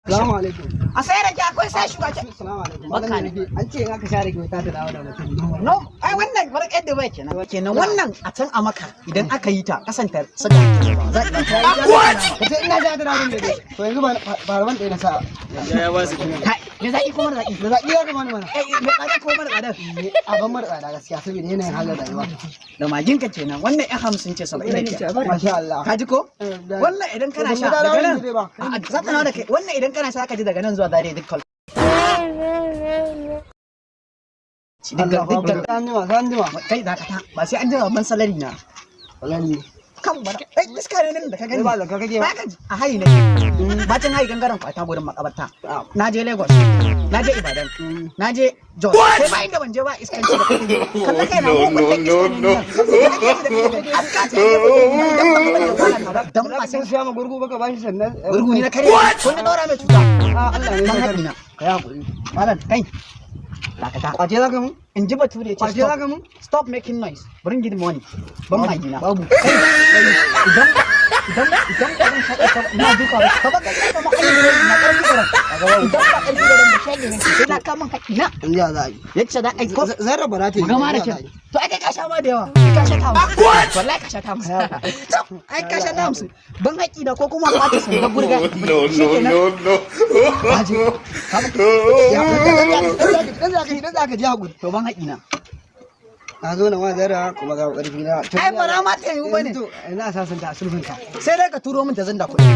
Assalamu alaikum. A sai rake akwai sai shuga ce. Assalamu alaikum. Barka ne. An ce in aka share ki ta dawo da mutum. No, ai wannan bar yadda bai kenan. Kenan wannan a can a maka idan aka yi ta kasanta suga za ka Kace ina ja da ramin da dai. To yanzu ba rawan da na sa. Ya ba su. kai me zaki ko mara zaki. Da zaki ya kamar mana. Me tsada ko mara tsada. A ban mara tsada gaskiya saboda yanayin halin rayuwa. Da maginka kenan wannan ƴan 50 ce 70 ce. Masha Allah. Ka ji ko? Wannan idan kana sha daga nan. Za ta nawa da kai. Wannan idan kana sha ka ji daga nan zuwa zare duk kal. Kai da ka ba sai an jira ban salari na. Wallahi. Kan bara. Iska ne nan da ka gani. Ba da ka kake ba. A hayi ne. Bacin hayi gangaren kwata gurin makabarta. Na je Lagos. Na je Ibadan. Na je Jos. Sai ba inda ban je ba iskanci da kai. Kalla kai na No. Dan ba Sai sai siya ma gurgu baka bashi sannan. gurgu ni na kare. Ko na daura mai cuta. Allah ne Ban ya haɗi na. Kai hakuri. Malam kai. Dakata. Kwace za ka mun? In ji bature ce Kwace za ka mun? stop making noise. Bring the money. Ban magina. Babu. Idan zan shaɗa ka na duka ba ka ba ka ma ayyuka na ƙarfi da idan ba ƙarfi da da shaɗe ne sai na kama haƙi na In ya za a yi. yace da ai ko Zan raba na ta yi. gama da kin to ai kai ka sha ma da yawa ka sha ta musu wallahi ka sha ta musu to ai ka sha ta musu ban haƙi da ko kuma ba ta san da gurga No. Idan za ka ji hakuri. to ban haƙi na Na zo na ma zara kuma ga ƙarfi na. ai ba na ma ta yi bane Ina sasanta a sulhunta. sai dai ka turo min ta zanda kuɗi